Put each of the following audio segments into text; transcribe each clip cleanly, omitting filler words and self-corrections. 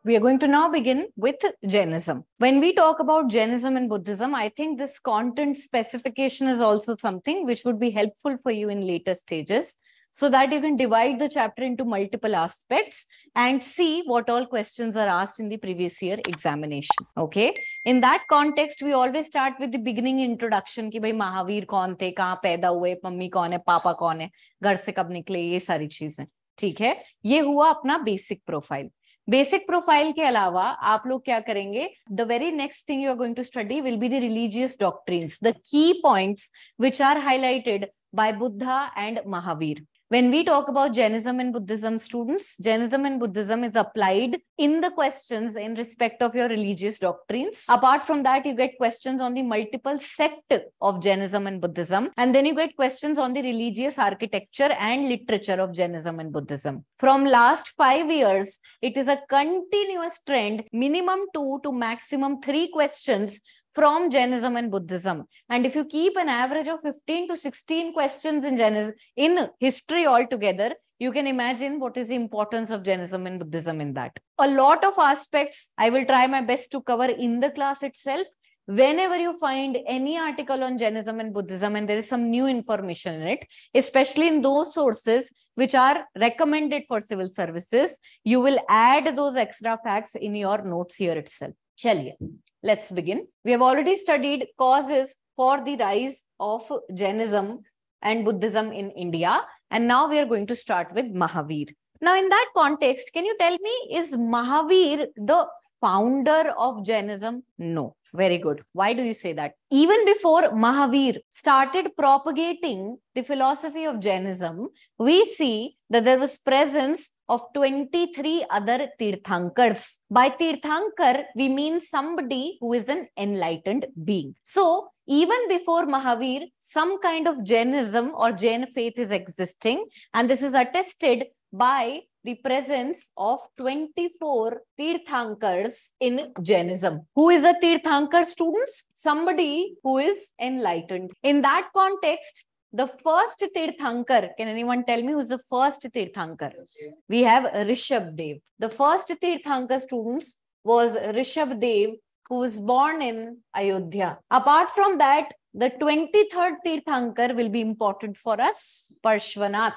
We are going to now begin with Jainism. When we talk about Jainism and Buddhism, I think this content specification is also something which would be helpful for you in later stages, so that you can divide the chapter into multiple aspects and see what all questions are asked in the previous year examination. Okay. In that context, we always start with the beginning introduction कि भाई महावीर कौन थे, कहाँ पैदा हुए, mummy कौन है, पापा कौन है, घर से कब निकले, ये सारी चीजें. ठीक है. ये हुआ अपना बेसिक प्रोफाइल. बेसिक प्रोफाइल के अलावा आप लोग क्या करेंगे? The very next thing you are going to study will be the religious doctrines, the key points which are highlighted by Buddha and Mahavir. When we talk about Jainism and Buddhism, students, Jainism and Buddhism is applied in the questions in respect of your religious doctrines. Apart from that, you get questions on the multiple sect of Jainism and Buddhism, and then you get questions on the religious architecture and literature of Jainism and Buddhism. From last 5 years, it is a continuous trend, minimum 2 to maximum 3 questions from Jainism and Buddhism. And if you keep an average of 15 to 16 questions in Jainism, in history altogether, you can imagine what is the importance of Jainism and Buddhism in that. A lot of aspects I will try my best to cover in the class itself. Whenever you find any article on Jainism and Buddhism and there is some new information in it, especially in those sources which are recommended for civil services, you will add those extra facts in your notes here itself. Chaliye, let's begin. We have already studied causes for the rise of Jainism and Buddhism in India, and now we are going to start with Mahavir. Now, in that context, can you tell me, is Mahavir the founder of Jainism? No. Very good. Why do you say that? Even before Mahavir started propagating the philosophy of Jainism, we see that there was presence of 23 other Tirthankars. By Tirthankar, we mean somebody who is an enlightened being. So, even before Mahavir, some kind of Jainism or Jain faith is existing, and this is attested by the presence of 24 Tirthankars in Jainism. Who is a Tirthankar, students? Somebody who is enlightened. In that context, the first Tirthankar, can anyone tell me who is the first Tirthankar? We have Rishabdev. The first Tirthankar, students, was Rishabdev, who was born in Ayodhya. Apart from that, the 23rd Tirthankar will be important for us, Parshvanath.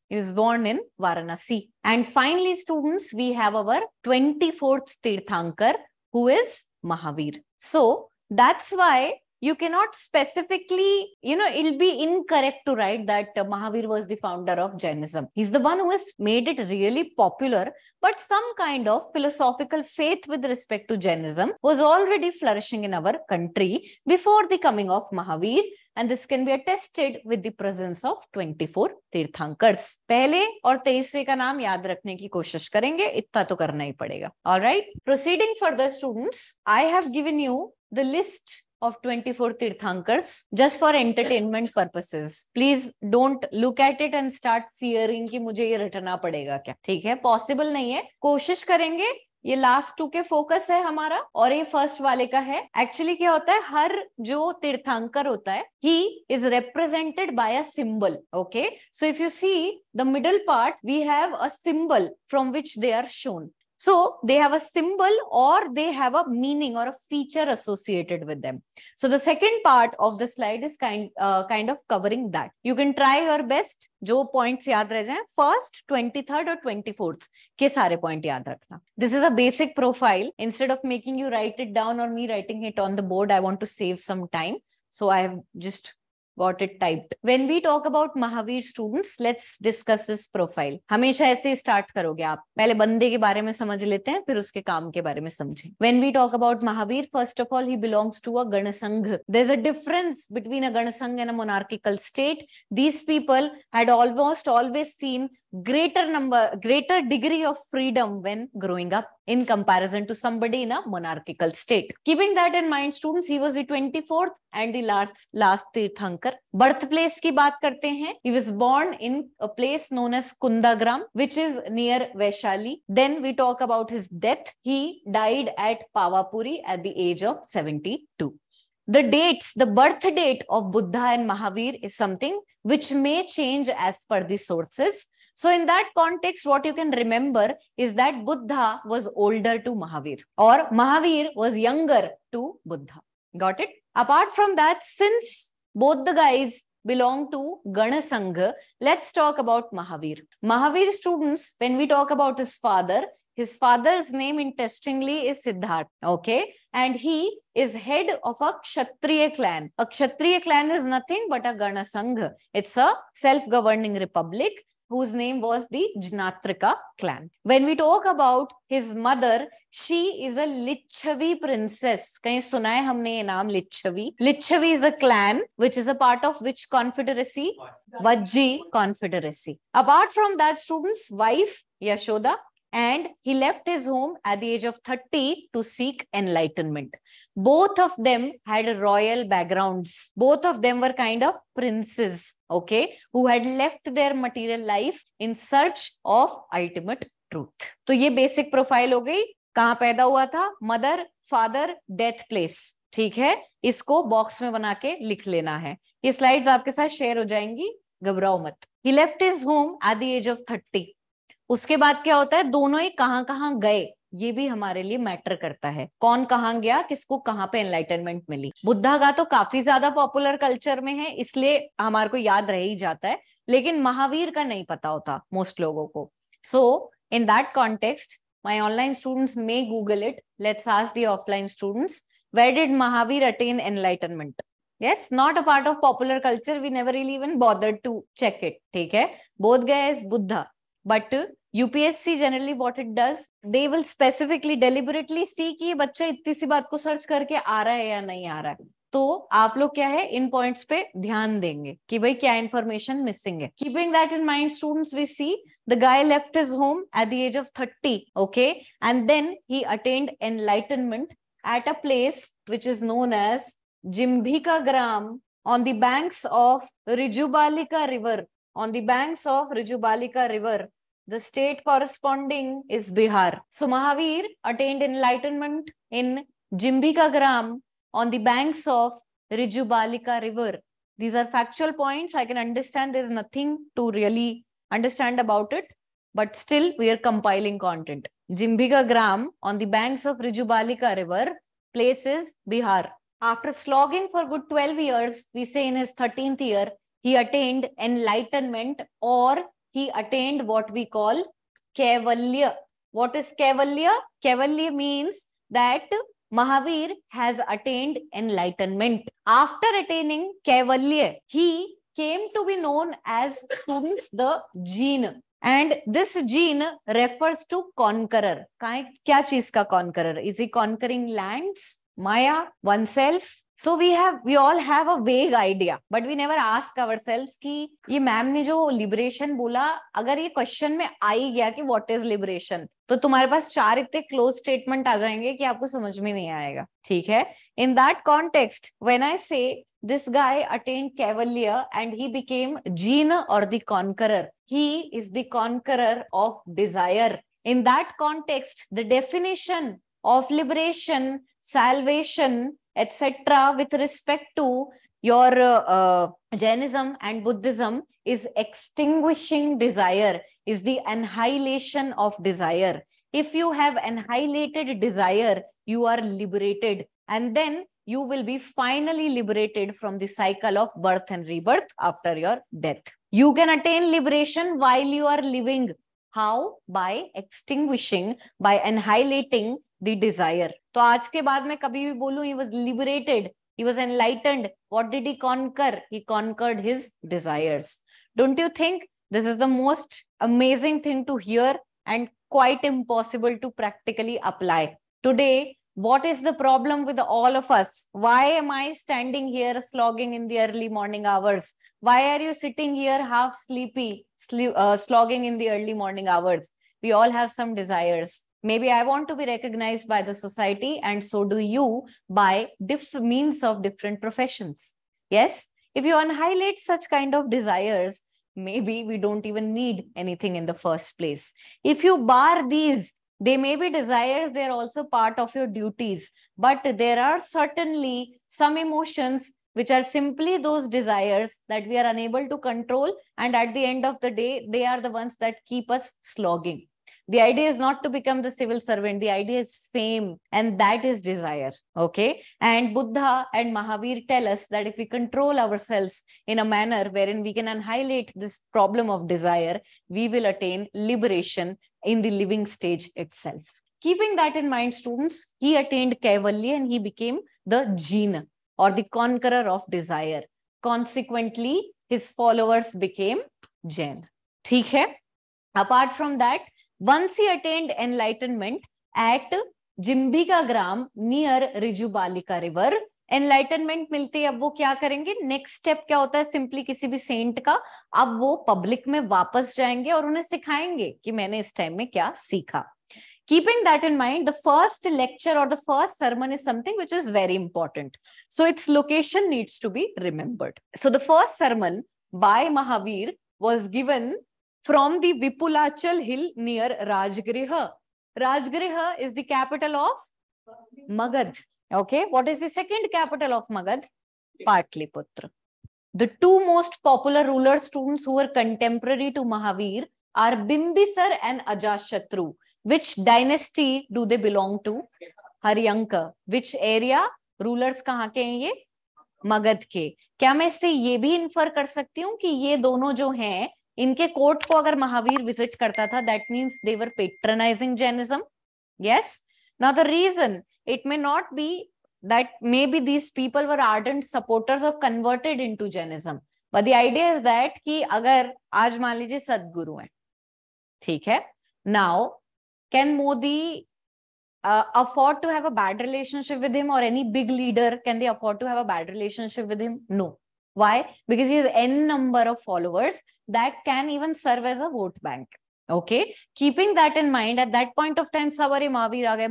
He was born in Varanasi. And finally, students, we have our 24th Tirthankar, who is Mahavir. So that's why you cannot specifically, it'll be incorrect to write that Mahavir was the founder of Jainism. He's the one who has made it really popular, but some kind of philosophical faith with respect to Jainism was already flourishing in our country before the coming of Mahavir. And this can be attested with the presence of 24 Tirthankars. पहले और 23वें का नाम याद रखने की कोशिश करेंगे, इतना तो करना ही पड़ेगा. All right. Proceeding further, students, I have given you the list of 24 Tirthankars just for entertainment purposes. Please don't look at it and start fearing कि मुझे ये रटना पड़ेगा क्या. ठीक है, possible नहीं है. कोशिश करेंगे. ये लास्ट 2 के फोकस है हमारा और ये फर्स्ट वाले का है. एक्चुअली क्या होता है, हर जो तीर्थंकर होता है, he is represented by a symbol. Okay, so if you see the middle part, we have a symbol from which they are shown. So they have a symbol or they have a meaning or a feature associated with them. So the second part of the slide is kind of covering that. You can try your best. जो points याद रह जाएं, first, 23rd और 24th के सारे point याद रखना. This is a basic profile. Instead of making you write it down or me writing it on the board, I want to save some time. So I have just got it typed. When we talk about Mahavir, students, let's discuss this profile. हमेशा ऐसे start करोगे आप. पहले बंदे के बारे में समझ लेते हैं, फिर उसके काम के बारे में समझें. When we talk about Mahavir, first of all, he belongs to a Ganasangh. There's a difference between a Ganasangh and a monarchical state. These people had almost always seen greater degree of freedom when growing up in comparison to somebody in a monarchical state. Keeping that in mind, students, he was the 24th and the last Tirthankar. Birthplace की बात करते हैं. He was born in a place known as Kundagram, which is near Vaishali. Then we talk about his death. He died at Pavapuri at the age of 72. The dates, the birth date of Buddha and Mahavir is something which may change as per the sources. So in that context, what you can remember is that Buddha was older to Mahavir, or Mahavir was younger to Buddha. Got it? Apart from that, since both the guys belong to Gana Sangha, let's talk about Mahavir. Mahavir, students, when we talk about his father's name, interestingly, is Siddhartha. Okay. And he is head of a Kshatriya clan. A Kshatriya clan is nothing but a Gana Sangha. It's a self-governing republic whose name was the Jnatrika clan. When we talk about his mother, she is a Lichavi princess. Kahin suna hai humne ye naam Lichavi? Lichavi is a clan which is a part of which confederacy? Vajji confederacy. Apart from that, students, wife Yashoda, and he left his home at the age of 30 to seek enlightenment. Both of them had royal backgrounds. Both of them were kind of princes, okay, who had left their material life in search of ultimate truth. तो ये basic profile हो गई. कहाँ पैदा हुआ था? Mother, father, death place. ठीक है, इसको बॉक्स में बना के लिख लेना है. ये स्लाइड्स आपके साथ शेयर हो जाएंगी, घबराओ मत. He left his home at the age of 30. उसके बाद क्या होता है? दोनों ही कहां गए, ये भी हमारे लिए मैटर करता है. कौन कहां गया, किसको कहां पे एनलाइटनमेंट मिली. बुद्धा का तो काफी ज्यादा पॉपुलर कल्चर में है, इसलिए हमारे को याद रह ही जाता है, लेकिन महावीर का नहीं पता होता मोस्ट लोगों को. So in that context, my online students may Google it. Let's ask the offline students, where did Mahavir attain enlightenment? Yes, not a part of popular culture. We never really even bothered to check it. ठीक है, both guys Buddha, but UPSC generally what it does, they will specifically deliberately see कि ये बच्चा इतनी सी बात को search करके आ रहा है या नहीं आ रहा है. तो आप लोग क्या है, इन पॉइंट्स पे ध्यान देंगे कि भाई क्या इंफॉर्मेशन मिसिंग है. Keeping that in mind, students, we see the guy left his home at the age of 30, okay, and then he attained enlightenment at a place which is known as Jimbhika Gram on the banks of Rijubalika River. On the banks of Rijubalika River. The state corresponding is Bihar. So Mahavir attained enlightenment in Jimbhika Gram on the banks of Rijubalika River. These are factual points. I can understand there's nothing to really understand about it, but still we are compiling content. Jimbhika Gram on the banks of Rijubalika River, place is Bihar. After slogging for good 12 years, we say in his 13th year, he attained enlightenment, or he attained what we call Kaivalya. What is Kaivalya? Kaivalya means that Mahavir has attained enlightenment. After attaining Kaivalya, he came to be known as, students, the Jin. And this Jin refers to conqueror. Kya cheez ka conqueror? Is he conquering lands, Maya, oneself? So we all have a vague idea, but we never ask ourselves कि ये ma'am ने जो liberation बोला, अगर ये question में आ ही गया कि what is liberation, तो तुम्हारे पास 4 इतने close statement आ जाएंगे कि आपको समझ में नहीं आएगा. ठीक है? In that context, when I say this guy attained Kaivalya and he became Jin or the conqueror, he is the conqueror of desire. In that context, the definition of liberation, salvation, etc. with respect to your Jainism and Buddhism is extinguishing desire, is the annihilation of desire. If you have annihilated desire, you are liberated, and then you will be finally liberated from the cycle of birth and rebirth after your death. You can attain liberation while you are living. How? By extinguishing, by annihilating the desire. तो आज के बाद मैं कभी भी बोलूं he was liberated, he was enlightened, what did he conquer? He conquered his desires. Don't you think this is the most amazing thing to hear and quite impossible to practically apply? Today, what is the problem with all of us? Why am I standing here slogging in the early morning hours? Why are you sitting here half sleepy, slogging in the early morning hours? We all have some desires. Maybe I want to be recognized by the society, and so do you, by means of different professions. Yes, if you annihilate such kind of desires, maybe we don't even need anything in the first place. If you bar these, they may be desires, they're also part of your duties, but there are certainly some emotions which are simply those desires that we are unable to control, and at the end of the day, they are the ones that keep us slogging. The idea is not to become the civil servant. The idea is fame, and that is desire. Okay. And Buddha and Mahavir tell us that if we control ourselves in a manner wherein we can annihilate this problem of desire, we will attain liberation in the living stage itself. Keeping that in mind, students, he attained Kaivalya and he became the Jina, or the conqueror of desire. Consequently, his followers became Jain. ठीक है? Apart from that, once he attained enlightenment at Jimbika Gram near Rijubalika river, enlightenment मिलते अब वो क्या करेंगे, next step क्या होता है सिंपली किसी भी सेंट का, अब वो पब्लिक में वापस जाएंगे और उन्हें सिखाएंगे कि मैंने इस टाइम में क्या सीखा. Keeping that in mind, the first lecture or the first sermon is something which is very important. So its location needs to be remembered. So the first sermon by Mahavir was given from the Vipulachal hill near Rajgriha. Rajgriha is the capital of Magadh. Okay, what is the second capital of Magadh? Patliputra. The two most popular ruler students who were contemporary to Mahavir are Bimbisar and Ajashatru. Which dynasty do they belong to? Haryanka. Which area? Rulers कहाँ के हैं ये? मगध के. क्या मैं इससे ये भी इन्फर कर सकती हूँ कि ये दोनों जो हैं इनके कोर्ट को अगर महावीर विजिट करता था, that means they were patronizing Jainism? Yes. Now the reason it may not be that maybe these people were ardent supporters or converted into Jainism, but the idea is that कि अगर आज मान लीजिए सदगुरु हैं, ठीक है, now can Modi afford to have a bad relationship with him, or any big leader, can they afford to have a bad relationship with him? No. Why? Because he has n number of followers that can even serve as a vote bank. Okay, keeping that in mind, at that point of time सारे महावीर आ गए,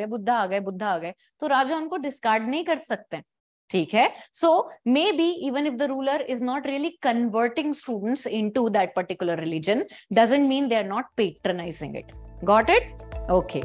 बुद्धा आ गए, तो राजा उनको discard नहीं कर सकते. ठीक है. So maybe even if the ruler is not really converting students into that particular religion, doesn't mean they are not patronizing it. Got it? Okay.